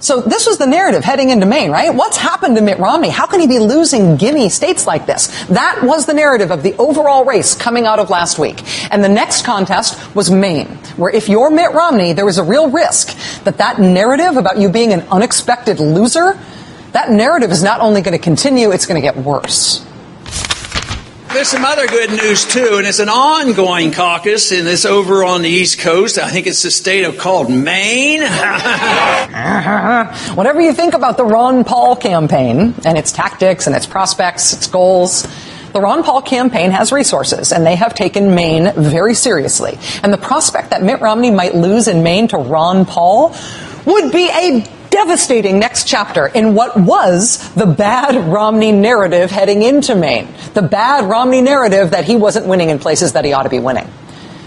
So this was the narrative heading into Maine, right? What's happened to Mitt Romney? How can he be losing gimme states like this? That was the narrative of the overall race coming out of last week. And the next contest was Maine, where if you're Mitt Romney, there was a real risk that that narrative about you being an unexpected loser, that narrative is not only going to continue, it's going to get worse. There's some other good news, too, and it's an ongoing caucus, and it's over on the East Coast. I think it's the state called Maine. Whatever you think about the Ron Paul campaign and its tactics and its prospects, its goals, the Ron Paul campaign has resources, and they have taken Maine very seriously. And the prospect that Mitt Romney might lose in Maine to Ron Paul would be a devastating next chapter in what was the bad Romney narrative heading into Maine. The bad Romney narrative that he wasn't winning in places that he ought to be winning.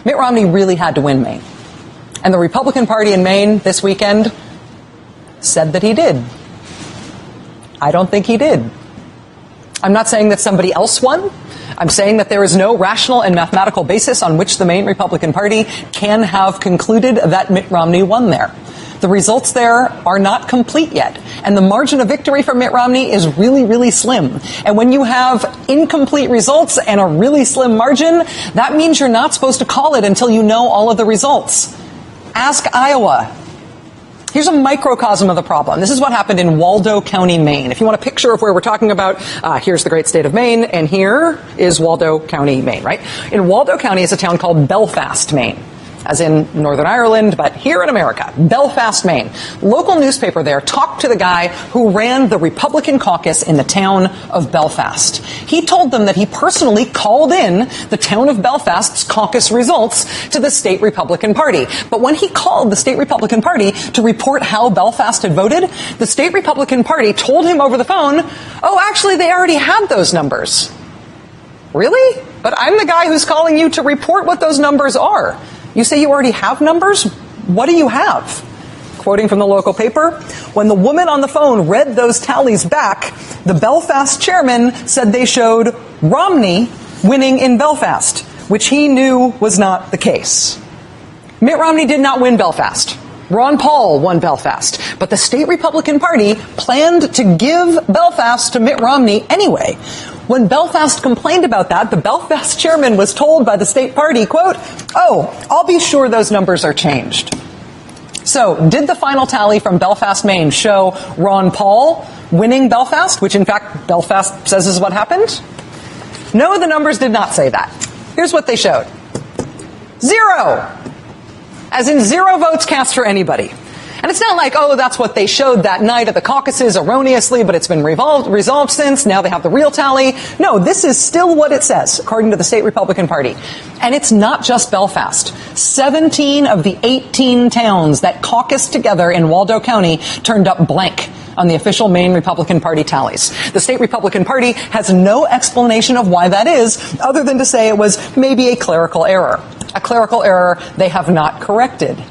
Mitt Romney really had to win Maine. And the Republican Party in Maine this weekend said that he did. I don't think he did. I'm not saying that somebody else won. I'm saying that there is no rational and mathematical basis on which the Maine Republican Party can have concluded that Mitt Romney won there. The results there are not complete yet. And the margin of victory for Mitt Romney is really, really slim. And when you have incomplete results and a really slim margin, that means you're not supposed to call it until you know all of the results. Ask Iowa. Here's a microcosm of the problem. This is what happened in Waldo County, Maine. If you want a picture of where we're talking about, here's the great state of Maine, and here is Waldo County, Maine, right? In Waldo County is a town called Belfast, Maine, as in Northern Ireland, but here in America, Belfast, Maine. Local newspaper there talked to the guy who ran the Republican caucus in the town of Belfast. He told them that he personally called in the town of Belfast's caucus results to the state Republican Party. But when he called the state Republican Party to report how Belfast had voted, the state Republican Party told him over the phone, oh, actually, they already had those numbers. Really? But I'm the guy who's calling you to report what those numbers are. You say you already have numbers? What do you have? Quoting from the local paper, when the woman on the phone read those tallies back, the Belfast chairman said they showed Romney winning in Belfast, which he knew was not the case. Mitt Romney did not win Belfast. Ron Paul won Belfast. But the state Republican Party planned to give Belfast to Mitt Romney anyway. When Belfast complained about that, the Belfast chairman was told by the state party, quote, oh, I'll be sure those numbers are changed. So, did the final tally from Belfast, Maine show Ron Paul winning Belfast, which in fact Belfast says is what happened? No, the numbers did not say that. Here's what they showed. 0. As in 0 votes cast for anybody. And it's not like, oh, that's what they showed that night at the caucuses erroneously, but it's been resolved since. Now they have the real tally. No, this is still what it says, according to the state Republican Party. And it's not just Belfast. 17 of the 18 towns that caucused together in Waldo County turned up blank on the official Maine Republican Party tallies. The state Republican Party has no explanation of why that is, other than to say it was maybe a clerical error. A clerical error they have not corrected.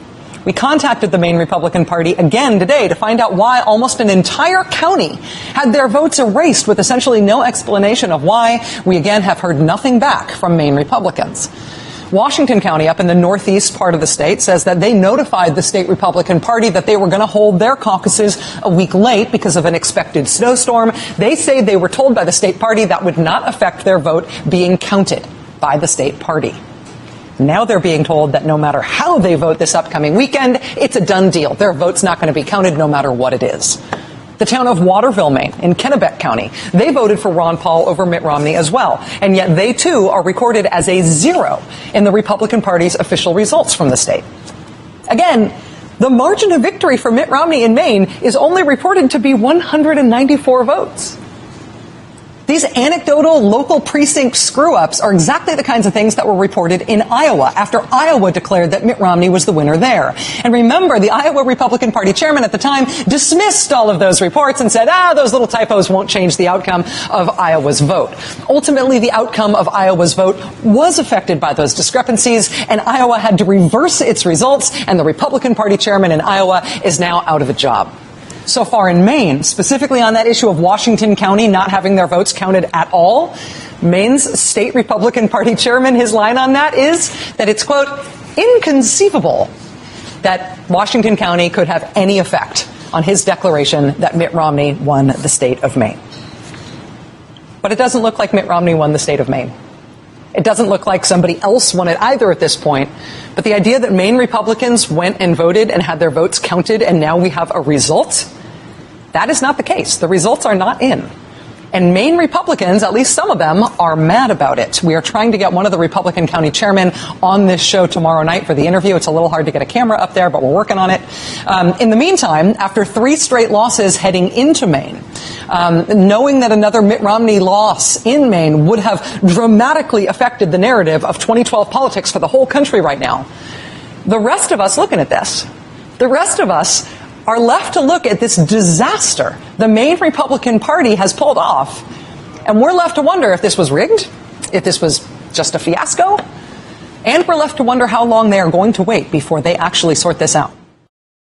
We contacted the Maine Republican Party again today to find out why almost an entire county had their votes erased with essentially no explanation of why. We again have heard nothing back from Maine Republicans. Washington County, up in the northeast part of the state, says that they notified the state Republican Party that they were going to hold their caucuses a week late because of an expected snowstorm. They say they were told by the state party that would not affect their vote being counted by the state party. Now they're being told that no matter how they vote this upcoming weekend, it's a done deal. Their vote's not going to be counted no matter what it is. The town of Waterville, Maine, in Kennebec County, they voted for Ron Paul over Mitt Romney as well. And yet they, too, are recorded as a 0 in the Republican Party's official results from the state. Again, the margin of victory for Mitt Romney in Maine is only reported to be 194 votes. These anecdotal local precinct screw-ups are exactly the kinds of things that were reported in Iowa after Iowa declared that Mitt Romney was the winner there. And remember, the Iowa Republican Party chairman at the time dismissed all of those reports and said, those little typos won't change the outcome of Iowa's vote. Ultimately, the outcome of Iowa's vote was affected by those discrepancies, and Iowa had to reverse its results, and the Republican Party chairman in Iowa is now out of a job. So far in Maine, specifically on that issue of Washington County not having their votes counted at all, Maine's state Republican Party chairman, his line on that is that it's, quote, inconceivable that Washington County could have any effect on his declaration that Mitt Romney won the state of Maine. But it doesn't look like Mitt Romney won the state of Maine. It doesn't look like somebody else won it either at this point. But the idea that Maine Republicans went and voted and had their votes counted and now we have a result, that is not the case. The results are not in. And Maine Republicans, at least some of them, are mad about it. We are trying to get one of the Republican county chairmen on this show tomorrow night for the interview. It's a little hard to get a camera up there, but we're working on it. In the meantime, after 3 straight losses heading into Maine, knowing that another Mitt Romney loss in Maine would have dramatically affected the narrative of 2012 politics for the whole country right now, the rest of us looking at this, the rest of us are left to look at this disaster the Maine Republican Party has pulled off, and we're left to wonder if this was rigged, if this was just a fiasco, and we're left to wonder how long they are going to wait before they actually sort this out.